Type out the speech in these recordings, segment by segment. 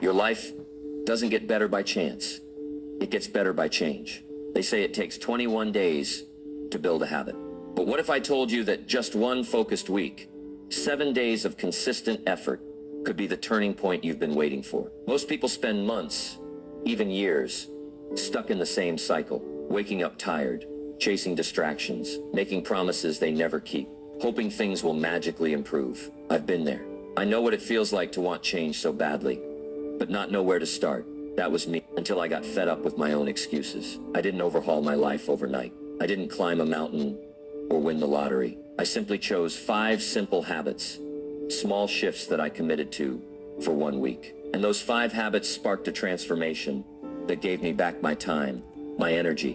Your life doesn't get better by chance. It gets better by change. They say it takes 21 days to build a habit. But what if I told you that just one focused week, 7 days of consistent effort, could be the turning point you've been waiting for? Most people spend months, even years, stuck in the same cycle, waking up tired, chasing distractions, making promises they never keep, hoping things will magically improve. I've been there. I know what it feels like to want change so badly, but not know where to start. That was me until I got fed up with my own excuses. I didn't overhaul my life overnight. I didn't climb a mountain or win the lottery. I simply chose 5 simple habits, small shifts that I committed to for 1 week. And those 5 habits sparked a transformation that gave me back my time, my energy,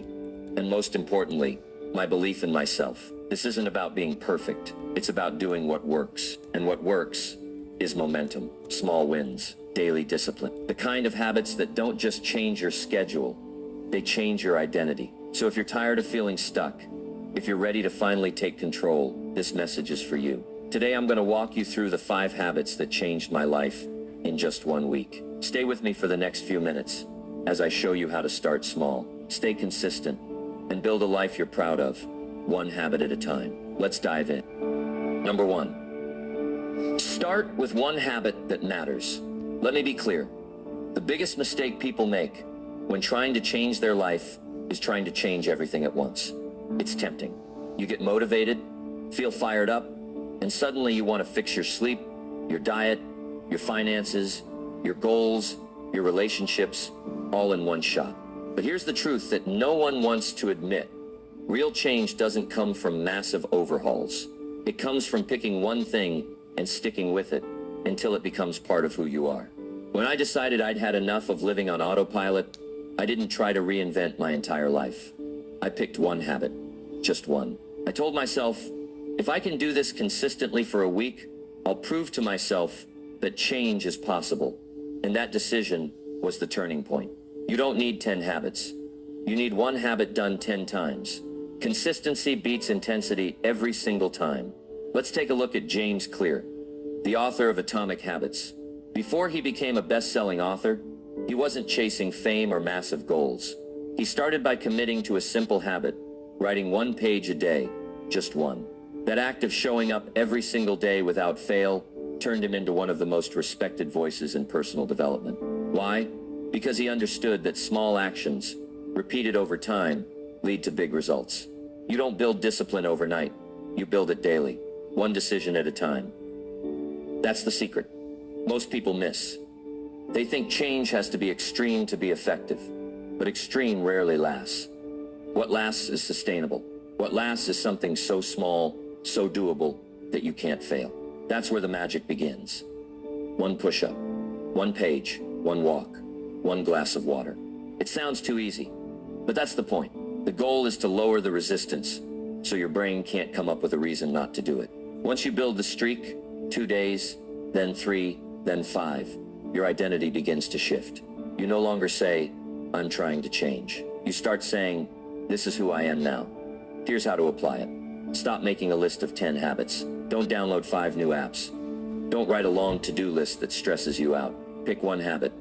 and most importantly, my belief in myself. This isn't about being perfect. It's about doing what works. And what works is momentum, small wins, daily discipline. The kind of habits that don't just change your schedule, they change your identity. So if you're tired of feeling stuck, if you're ready to finally take control, this message is for you. Today I'm going to walk you through the 5 habits that changed my life in just 1 week. Stay with me for the next few minutes as I show you how to start small, stay consistent, and build a life you're proud of, one habit at a time. Let's dive in. Number 1. Start with one habit that matters. Let me be clear. The biggest mistake people make when trying to change their life is trying to change everything at once. It's tempting. You get motivated, feel fired up, and suddenly you want to fix your sleep, your diet, your finances, your goals, your relationships, all in one shot. But here's the truth that no one wants to admit. Real change doesn't come from massive overhauls. It comes from picking one thing and sticking with it until it becomes part of who you are. When I decided I'd had enough of living on autopilot, I didn't try to reinvent my entire life. I picked one habit, just one. I told myself, if I can do this consistently for a week, I'll prove to myself that change is possible. And that decision was the turning point. You don't need 10 habits. You need one habit done 10 times. Consistency beats intensity every single time. Let's take a look at James Clear, the author of Atomic Habits. Before he became a best-selling author, he wasn't chasing fame or massive goals. He started by committing to a simple habit, writing 1 page a day, just one. That act of showing up every single day without fail turned him into one of the most respected voices in personal development. Why? Because he understood that small actions, repeated over time, lead to big results. You don't build discipline overnight. You build it daily, one decision at a time. That's the secret most people miss. They think change has to be extreme to be effective, but extreme rarely lasts. What lasts is sustainable. What lasts is something so small, so doable, that you can't fail. That's where the magic begins. 1 push-up, 1 page, 1 walk, 1 glass of water. It sounds too easy, but that's the point. The goal is to lower the resistance, so your brain can't come up with a reason not to do it. Once you build the streak, 2 days, then 3, then 5, your identity begins to shift. You no longer say, I'm trying to change. You start saying, this is who I am now. Here's how to apply it. Stop making a list of 10 habits. Don't download 5 new apps. Don't write a long to-do list that stresses you out. Pick one habit.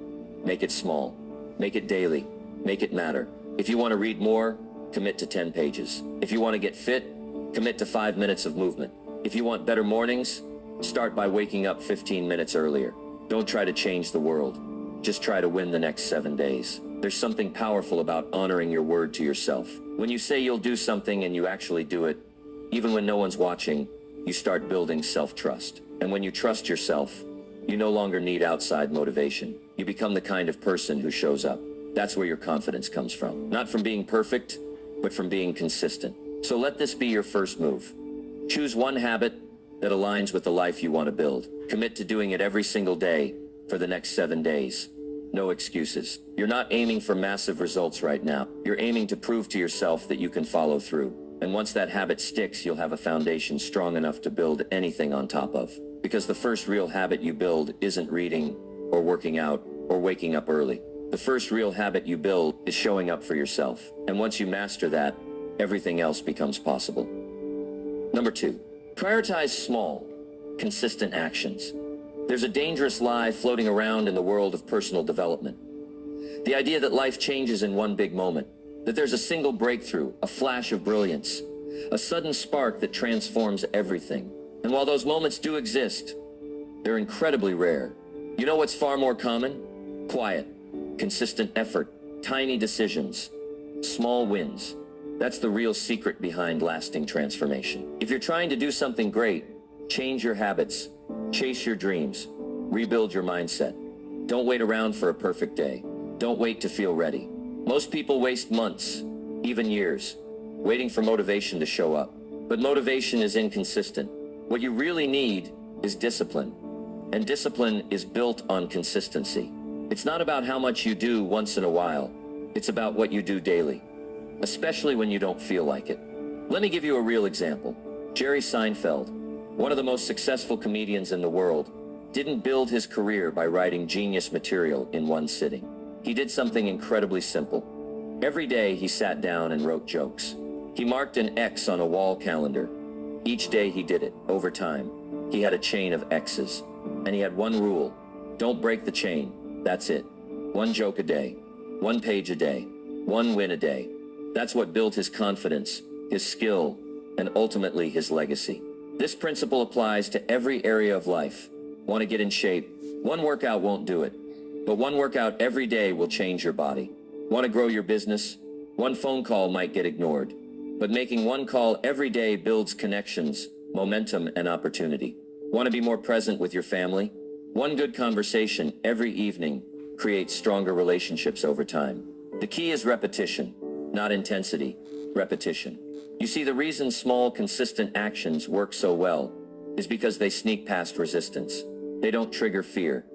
Make it small. Make it daily. Make it matter. If you want to read more, commit to 10 pages. If you want to get fit, commit to 5 minutes of movement. If you want better mornings, start by waking up 15 minutes earlier. Don't try to change the world. Just try to win the next 7 days. There's something powerful about honoring your word to yourself. When you say you'll do something and you actually do it, even when no one's watching, you start building self-trust. And when you trust yourself, you no longer need outside motivation. You become the kind of person who shows up. That's where your confidence comes from. Not from being perfect, but from being consistent. So let this be your first move. Choose one habit that aligns with the life you want to build. Commit to doing it every single day for the next 7 days. No excuses. You're not aiming for massive results right now. You're aiming to prove to yourself that you can follow through. And once that habit sticks, you'll have a foundation strong enough to build anything on top of. Because the first real habit you build isn't reading, or working out, or waking up early. The first real habit you build is showing up for yourself. And once you master that, everything else becomes possible. Number 2, prioritize small, consistent actions. There's a dangerous lie floating around in the world of personal development. The idea that life changes in one big moment, that there's a single breakthrough, a flash of brilliance, a sudden spark that transforms everything. And while those moments do exist, they're incredibly rare. You know what's far more common? Quiet, consistent effort, tiny decisions, small wins. That's the real secret behind lasting transformation. If you're trying to do something great, change your habits, chase your dreams, rebuild your mindset. Don't wait around for a perfect day. Don't wait to feel ready. Most people waste months, even years, waiting for motivation to show up. But motivation is inconsistent. What you really need is discipline. And discipline is built on consistency. It's not about how much you do once in a while. It's about what you do daily, especially when you don't feel like it. Let me give you a real example. Jerry Seinfeld, one of the most successful comedians in the world, didn't build his career by writing genius material in one sitting. He did something incredibly simple. Every day he sat down and wrote jokes. He marked an X on a wall calendar. Each day he did it. Over time, he had a chain of X's. And he had one rule: don't break the chain. That's it. One joke a day, one page a day, one win a day. That's what built his confidence, his skill, and ultimately his legacy. This principle applies to every area of life. Want to get in shape? One workout won't do it, but one workout every day will change your body. Want to grow your business? One phone call might get ignored, but making one call every day builds connections, momentum, and opportunity. Want to be more present with your family? One good conversation every evening creates stronger relationships over time. The key is repetition, not intensity. Repetition. You see, the reason small, consistent actions work so well is because they sneak past resistance. They don't trigger fear.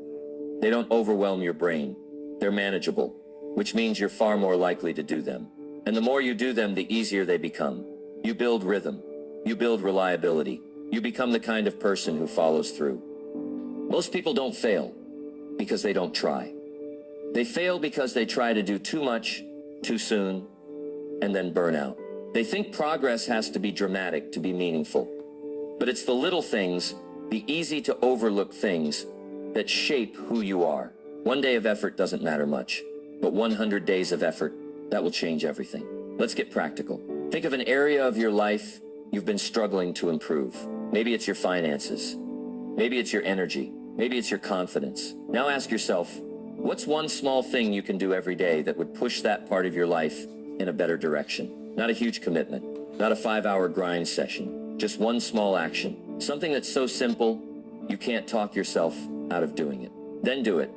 They don't overwhelm your brain. They're manageable, which means you're far more likely to do them. And the more you do them, the easier they become. You build rhythm. You build reliability. You become the kind of person who follows through. Most people don't fail because they don't try. They fail because they try to do too much, too soon, and then burn out. They think progress has to be dramatic to be meaningful. But it's the little things, the easy to overlook things, that shape who you are. One day of effort doesn't matter much, but 100 days of effort, that will change everything. Let's get practical. Think of an area of your life you've been struggling to improve. Maybe it's your finances. Maybe it's your energy. Maybe it's your confidence. Now ask yourself, what's one small thing you can do every day that would push that part of your life in a better direction? Not a huge commitment, not a 5-hour grind session, just one small action. Something that's so simple, you can't talk yourself out of doing it. Then do it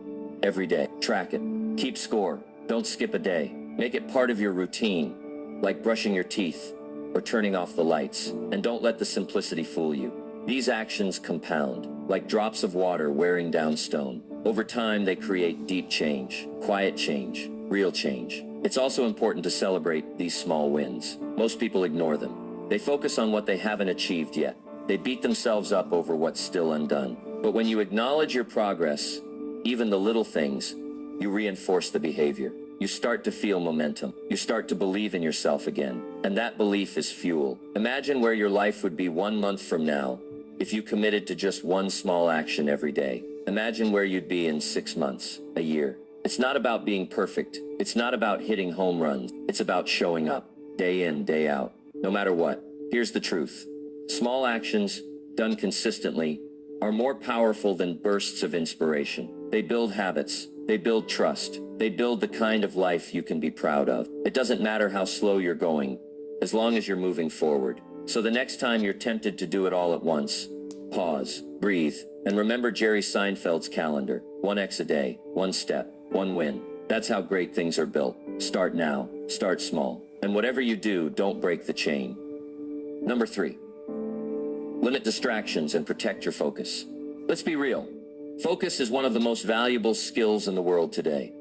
every day. Track it. Keep score. Don't skip a day. Make it part of your routine, like brushing your teeth or turning off the lights. And don't let the simplicity fool you. These actions compound, like drops of water wearing down stone. Over time, they create deep change, quiet change, real change. It's also important to celebrate these small wins. Most people ignore them. They focus on what they haven't achieved yet. They beat themselves up over what's still undone. But when you acknowledge your progress, even the little things, you reinforce the behavior. You start to feel momentum. You start to believe in yourself again. And that belief is fuel. Imagine where your life would be 1 month from now if you committed to just one small action every day. Imagine where you'd be in 6 months, a year. It's not about being perfect. It's not about hitting home runs. It's about showing up, day in, day out, no matter what. Here's the truth. Small actions, done consistently, are more powerful than bursts of inspiration. They build habits. They build trust. They build the kind of life you can be proud of. It doesn't matter how slow you're going, as long as you're moving forward. So the next time you're tempted to do it all at once, pause, breathe, and remember Jerry Seinfeld's calendar. 1x a day, one step, one win. That's how great things are built. Start now. Start small. And whatever you do, don't break the chain. Number 3. Limit distractions and protect your focus. Let's be real. Focus is one of the most valuable skills in the world today,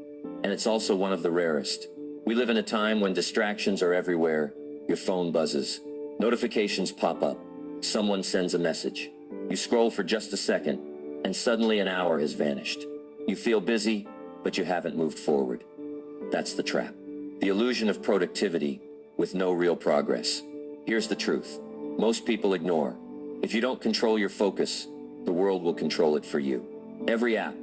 and it's also one of the rarest. We live in a time when distractions are everywhere. Your phone buzzes. Notifications pop up. Someone sends a message. You scroll for just a second, and suddenly an hour has vanished. You feel busy, but you haven't moved forward. That's the trap. The illusion of productivity with no real progress. Here's the truth. Most people ignore. If you don't control your focus, the world will control it for you. Every app,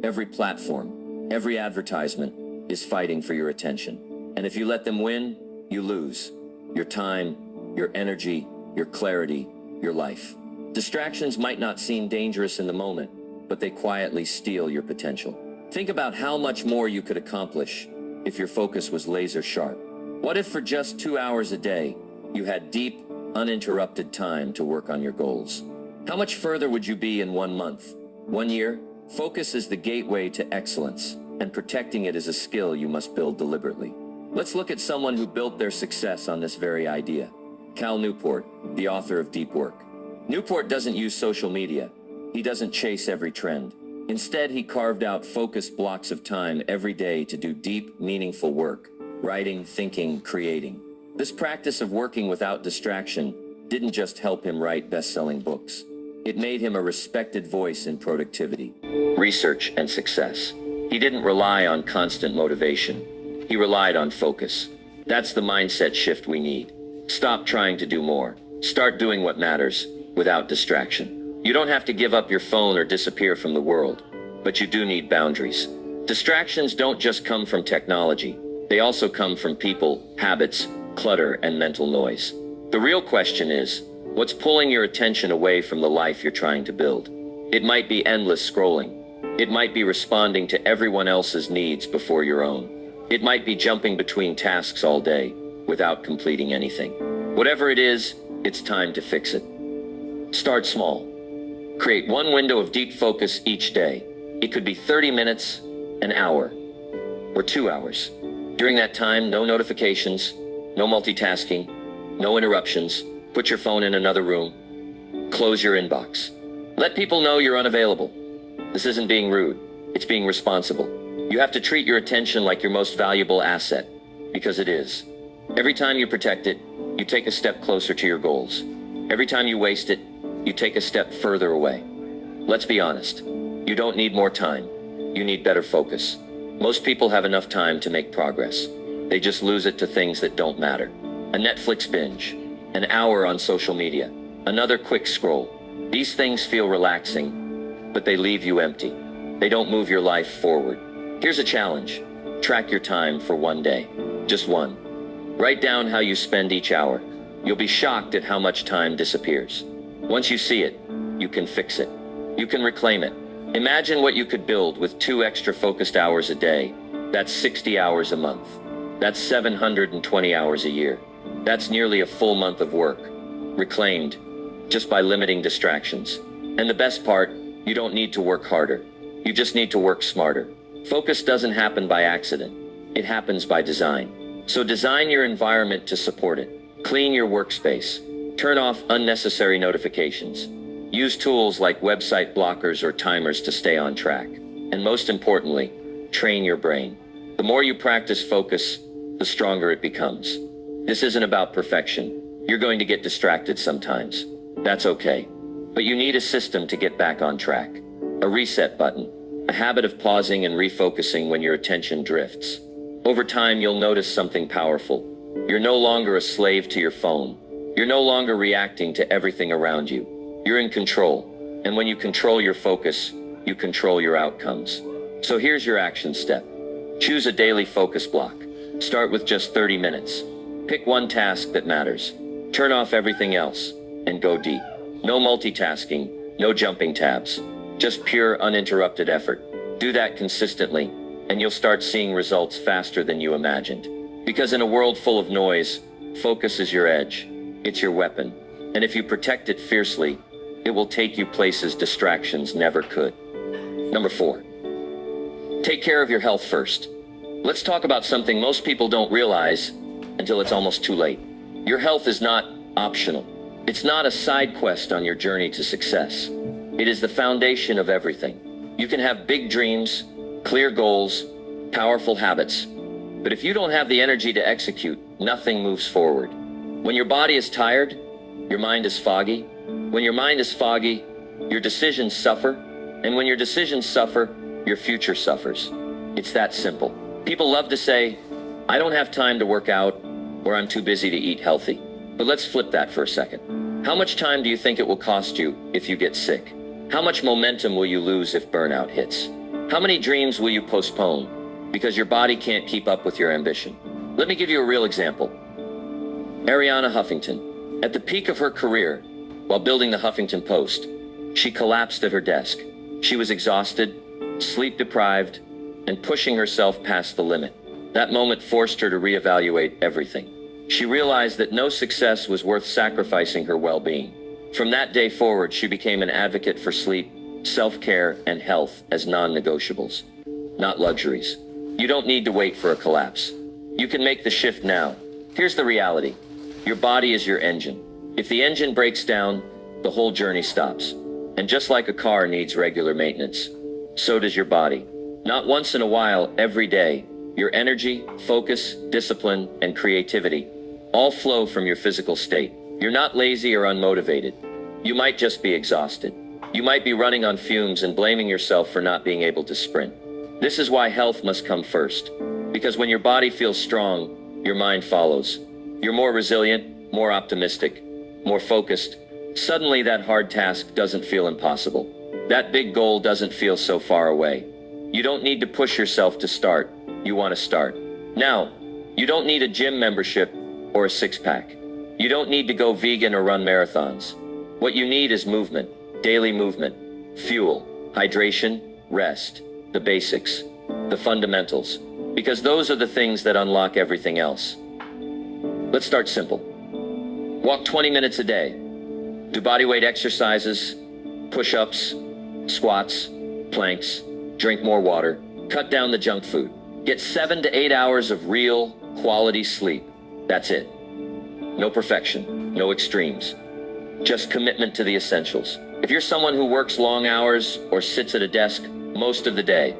every platform, every advertisement is fighting for your attention. And if you let them win, you lose your time, your energy, your clarity, your life. Distractions might not seem dangerous in the moment, but they quietly steal your potential. Think about how much more you could accomplish if your focus was laser sharp. What if for just 2 hours a day, you had deep, uninterrupted time to work on your goals? How much further would you be in 1 month, 1 year? Focus is the gateway to excellence, and protecting it is a skill you must build deliberately. Let's look at someone who built their success on this very idea. Cal Newport, the author of Deep Work. Newport doesn't use social media. He doesn't chase every trend. Instead, he carved out focused blocks of time every day to do deep, meaningful work, writing, thinking, creating. This practice of working without distraction didn't just help him write best-selling books. It made him a respected voice in productivity, research, and success. He didn't rely on constant motivation. He relied on focus. That's the mindset shift we need. Stop trying to do more. Start doing what matters without distraction. You don't have to give up your phone or disappear from the world, but you do need boundaries. Distractions don't just come from technology. They also come from people, habits, clutter, and mental noise. The real question is, what's pulling your attention away from the life you're trying to build? It might be endless scrolling. It might be responding to everyone else's needs before your own. It might be jumping between tasks all day without completing anything. Whatever it is, it's time to fix it. Start small. Create one window of deep focus each day. It could be 30 minutes, an hour, or 2 hours. During that time, no notifications, no multitasking, no interruptions. Put your phone in another room. Close your inbox. Let people know you're unavailable. This isn't being rude. It's being responsible. You have to treat your attention like your most valuable asset, because it is. Every time you protect it, you take a step closer to your goals. Every time you waste it, you take a step further away. Let's be honest. You don't need more time. You need better focus. Most people have enough time to make progress. They just lose it to things that don't matter. A Netflix binge, an hour on social media, another quick scroll. These things feel relaxing, but they leave you empty. They don't move your life forward. Here's a challenge. Track your time for 1 day. Just one. Write down how you spend each hour. You'll be shocked at how much time disappears. Once you see it, you can fix it. You can reclaim it. Imagine what you could build with 2 extra focused hours a day. That's 60 hours a month. That's 720 hours a year. That's nearly a full month of work, reclaimed, just by limiting distractions. And the best part, you don't need to work harder. You just need to work smarter. Focus doesn't happen by accident. It happens by design. So design your environment to support it. Clean your workspace. Turn off unnecessary notifications. Use tools like website blockers or timers to stay on track. And most importantly, train your brain. The more you practice focus, the stronger it becomes. This isn't about perfection. You're going to get distracted sometimes. That's okay. But you need a system to get back on track. A reset button. A habit of pausing and refocusing when your attention drifts. Over time, you'll notice something powerful. You're no longer a slave to your phone. You're no longer reacting to everything around you. You're in control. And when you control your focus, you control your outcomes. So here's your action step. Choose a daily focus block. Start with just 30 minutes. Pick one task that matters. Turn off everything else and go deep. No multitasking, no jumping tabs. Just pure, uninterrupted effort. Do that consistently, and you'll start seeing results faster than you imagined. Because in a world full of noise, focus is your edge. It's your weapon. And if you protect it fiercely, it will take you places distractions never could. Number 4. Take care of your health first. Let's talk about something most people don't realize until it's almost too late. Your health is not optional. It's not a side quest on your journey to success. It is the foundation of everything. You can have big dreams, clear goals, powerful habits, but if you don't have the energy to execute, nothing moves forward. When your body is tired, your mind is foggy. When your mind is foggy, your decisions suffer. And when your decisions suffer, your future suffers. It's that simple. People love to say, I don't have time to work out, or I'm too busy to eat healthy. But let's flip that for a second. How much time do you think it will cost you if you get sick? How much momentum will you lose if burnout hits? How many dreams will you postpone because your body can't keep up with your ambition? Let me give you a real example. Arianna Huffington. At the peak of her career, while building the Huffington Post, she collapsed at her desk. She was exhausted, sleep deprived, and pushing herself past the limit. That moment forced her to reevaluate everything. She realized that no success was worth sacrificing her well-being. From that day forward, she became an advocate for sleep, self-care, and health as non-negotiables, not luxuries. You don't need to wait for a collapse. You can make the shift now. Here's the reality. Your body is your engine. If the engine breaks down, the whole journey stops. And just like a car needs regular maintenance, so does your body. Not once in a while, every day. Your energy, focus, discipline, and creativity all flow from your physical state. You're not lazy or unmotivated. You might just be exhausted. You might be running on fumes and blaming yourself for not being able to sprint. This is why health must come first. Because when your body feels strong, your mind follows. You're more resilient, more optimistic, more focused. Suddenly that hard task doesn't feel impossible. That big goal doesn't feel so far away. You don't need to push yourself to start. You want to start. Now, you don't need a gym membership or a six-pack. You don't need to go vegan or run marathons. What you need is movement, daily movement, fuel, hydration, rest, the basics, the fundamentals, because those are the things that unlock everything else. Let's start simple. Walk 20 minutes a day. Do bodyweight exercises, push-ups, squats, planks, drink more water, cut down the junk food. Get 7 to 8 hours of real, quality sleep. That's it. No perfection, no extremes. Just commitment to the essentials. If you're someone who works long hours or sits at a desk most of the day,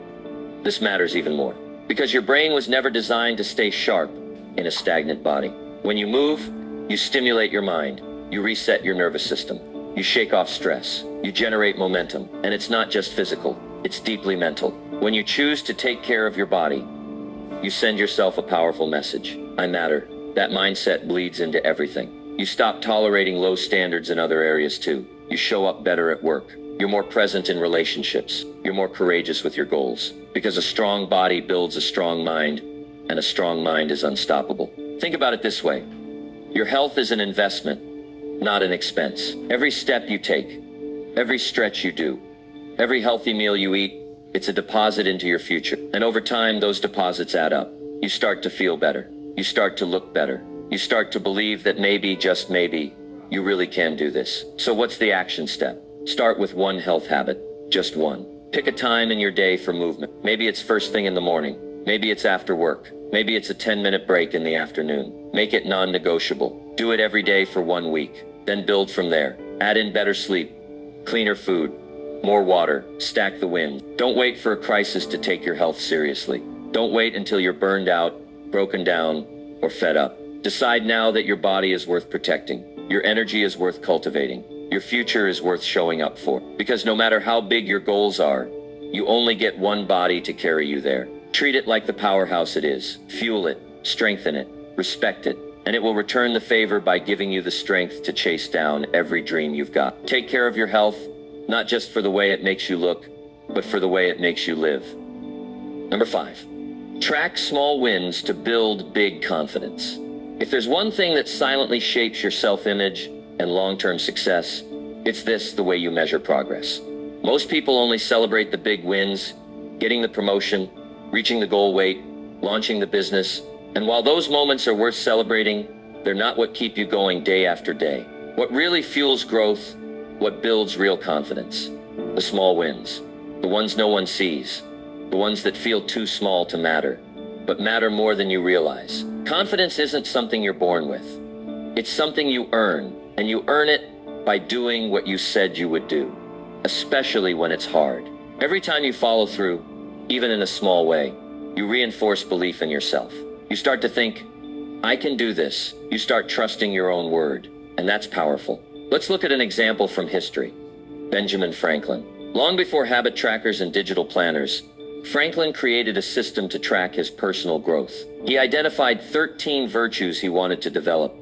this matters even more. Because your brain was never designed to stay sharp in a stagnant body. When you move, you stimulate your mind. You reset your nervous system. You shake off stress. You generate momentum. And it's not just physical, it's deeply mental. When you choose to take care of your body, you send yourself a powerful message. I matter. That mindset bleeds into everything. You stop tolerating low standards in other areas too. You show up better at work. You're more present in relationships. You're more courageous with your goals. Because a strong body builds a strong mind, and a strong mind is unstoppable. Think about it this way. Your health is an investment, not an expense. Every step you take, every stretch you do, every healthy meal you eat, it's a deposit into your future. And over time, those deposits add up. You start to feel better. You start to look better. You start to believe that maybe, just maybe, you really can do this. So what's the action step? Start with one health habit, just one. Pick a time in your day for movement. Maybe it's first thing in the morning. Maybe it's after work. Maybe it's a 10-minute break in the afternoon. Make it non-negotiable. Do it every day for 1 week. Then build from there. Add in better sleep, cleaner food, more water, stack the wins. Don't wait for a crisis to take your health seriously. Don't wait until you're burned out, broken down, or fed up. Decide now that your body is worth protecting. Your energy is worth cultivating. Your future is worth showing up for. Because no matter how big your goals are, you only get one body to carry you there. Treat it like the powerhouse it is. Fuel it, strengthen it, respect it, and it will return the favor by giving you the strength to chase down every dream you've got. Take care of your health, not just for the way it makes you look, but for the way it makes you live. Number 5, track small wins to build big confidence. If there's one thing that silently shapes your self-image and long-term success, it's this: the way you measure progress. Most people only celebrate the big wins, getting the promotion, reaching the goal weight, launching the business. And while those moments are worth celebrating, they're not what keep you going day after day. What really fuels growth, what builds real confidence, the small wins, the ones no one sees, the ones that feel too small to matter, but matter more than you realize. Confidence isn't something you're born with. It's something you earn, and you earn it by doing what you said you would do, especially when it's hard. Every time you follow through, even in a small way, you reinforce belief in yourself. You start to think, I can do this. You start trusting your own word, and that's powerful. Let's look at an example from history. Benjamin Franklin. Long before habit trackers and digital planners, Franklin created a system to track his personal growth. He identified 13 virtues he wanted to develop,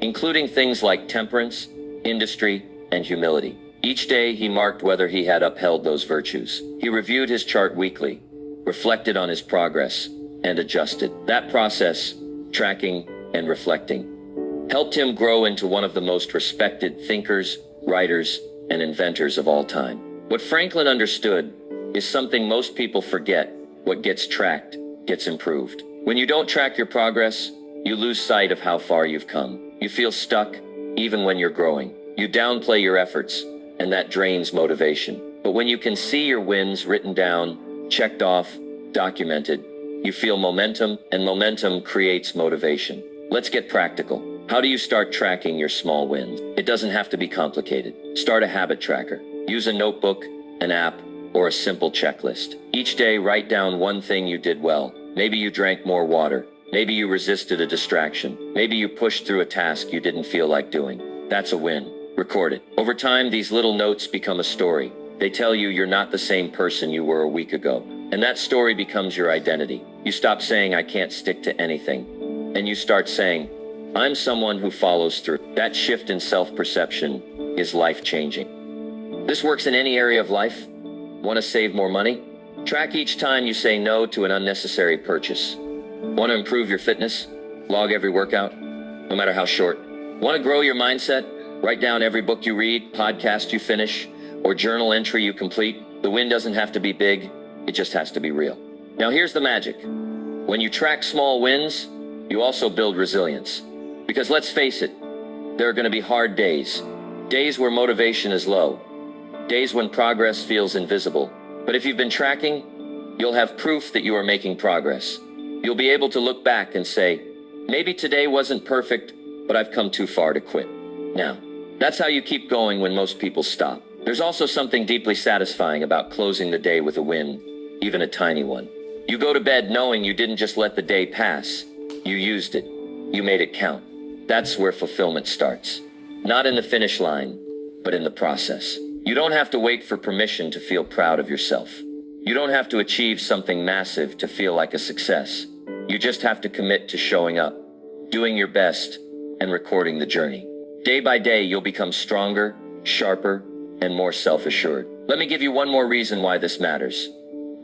including things like temperance, industry, and humility. Each day he marked whether he had upheld those virtues. He reviewed his chart weekly, reflected on his progress, and adjusted. That process, tracking and reflecting, helped him grow into one of the most respected thinkers, writers, and inventors of all time. What Franklin understood is something most people forget: what gets tracked gets improved. When you don't track your progress, you lose sight of how far you've come. You feel stuck even when you're growing. You downplay your efforts, and that drains motivation. But when you can see your wins written down, checked off, documented, you feel momentum, and momentum creates motivation. Let's get practical. How do you start tracking your small wins? It doesn't have to be complicated. Start a habit tracker. Use a notebook, an app, or a simple checklist. Each day, write down one thing you did well. Maybe you drank more water. Maybe you resisted a distraction. Maybe you pushed through a task you didn't feel like doing. That's a win. Record it. Over time, these little notes become a story. They tell you you're not the same person you were a week ago. And that story becomes your identity. You stop saying, "I can't stick to anything." And you start saying, "I'm someone who follows through." That shift in self-perception is life-changing. This works in any area of life. Want to save more money? Track each time you say no to an unnecessary purchase. Want to improve your fitness? Log every workout, no matter how short. Want to grow your mindset? Write down every book you read, podcast you finish, or journal entry you complete. The win doesn't have to be big, it just has to be real. Now here's the magic. When you track small wins, you also build resilience. Because let's face it, there are going to be hard days. Days where motivation is low. Days when progress feels invisible. But if you've been tracking, you'll have proof that you are making progress. You'll be able to look back and say, maybe today wasn't perfect, but I've come too far to quit. Now, that's how you keep going when most people stop. There's also something deeply satisfying about closing the day with a win, even a tiny one. You go to bed knowing you didn't just let the day pass. You used it. You made it count. That's where fulfillment starts. Not in the finish line, but in the process. You don't have to wait for permission to feel proud of yourself. You don't have to achieve something massive to feel like a success. You just have to commit to showing up, doing your best, and recording the journey. Day by day, you'll become stronger, sharper, and more self-assured. Let me give you one more reason why this matters.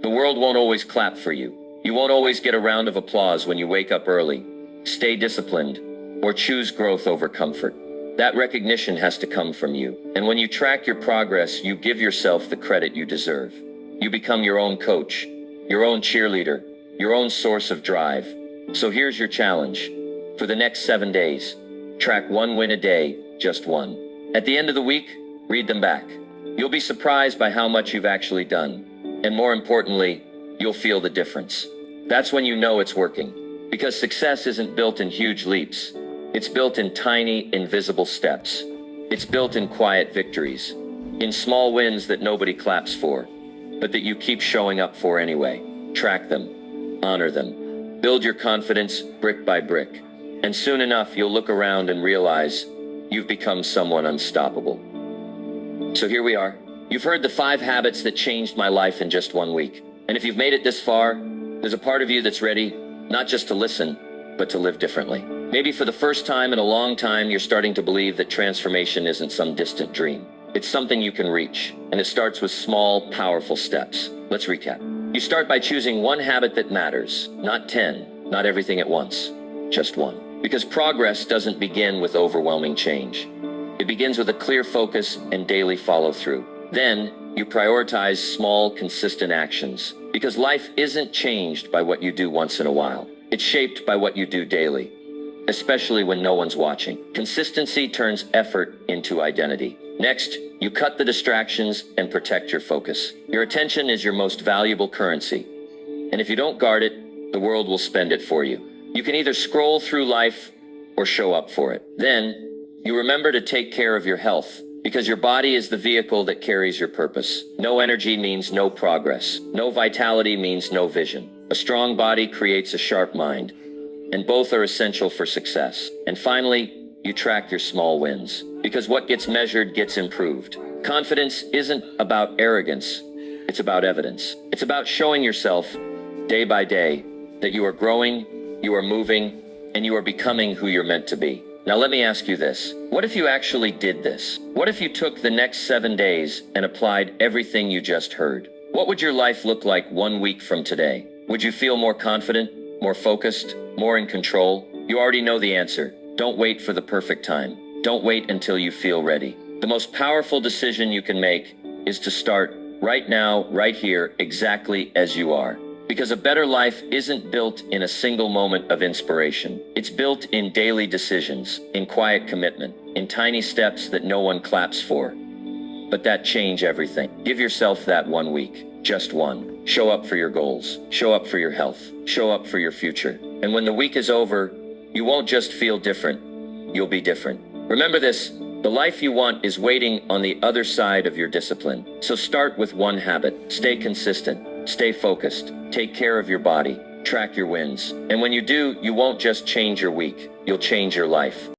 The world won't always clap for you. You won't always get a round of applause when you wake up early, stay disciplined, or choose growth over comfort. That recognition has to come from you. And when you track your progress, you give yourself the credit you deserve. You become your own coach, your own cheerleader, your own source of drive. So here's your challenge. For the next 7 days, track one win a day, just one. At the end of the week, read them back. You'll be surprised by how much you've actually done. And more importantly, you'll feel the difference. That's when you know it's working. Because success isn't built in huge leaps. It's built in tiny, invisible steps. It's built in quiet victories, in small wins that nobody claps for, but that you keep showing up for anyway. Track them, honor them, build your confidence brick by brick. And soon enough, you'll look around and realize you've become someone unstoppable. So here we are. You've heard the 5 habits that changed my life in just 1 week. And if you've made it this far, there's a part of you that's ready, not just to listen, but to live differently. Maybe for the first time in a long time, you're starting to believe that transformation isn't some distant dream. It's something you can reach, and it starts with small, powerful steps. Let's recap. You start by choosing one habit that matters, not 10, not everything at once, just one. Because progress doesn't begin with overwhelming change. It begins with a clear focus and daily follow-through. Then, you prioritize small, consistent actions. Because life isn't changed by what you do once in a while. It's shaped by what you do daily, especially when no one's watching. Consistency turns effort into identity. Next, you cut the distractions and protect your focus. Your attention is your most valuable currency. And if you don't guard it, the world will spend it for you. You can either scroll through life or show up for it. Then, you remember to take care of your health, because your body is the vehicle that carries your purpose. No energy means no progress. No vitality means no vision. A strong body creates a sharp mind, and both are essential for success. And finally, you track your small wins, because what gets measured gets improved. Confidence isn't about arrogance, it's about evidence. It's about showing yourself, day by day, that you are growing, you are moving, and you are becoming who you're meant to be. Now let me ask you this. What if you actually did this? What if you took the next 7 days and applied everything you just heard? What would your life look like 1 week from today? Would you feel more confident, more focused, more in control? You already know the answer. Don't wait for the perfect time. Don't wait until you feel ready. The most powerful decision you can make is to start right now, right here, exactly as you are. Because a better life isn't built in a single moment of inspiration. It's built in daily decisions, in quiet commitment, in tiny steps that no one claps for, but that change everything. Give yourself that 1 week, just one. Show up for your goals. Show up for your health. Show up for your future. And when the week is over, you won't just feel different. You'll be different. Remember this, the life you want is waiting on the other side of your discipline. So start with one habit. Stay consistent. Stay focused. Take care of your body. Track your wins. And when you do, you won't just change your week. You'll change your life.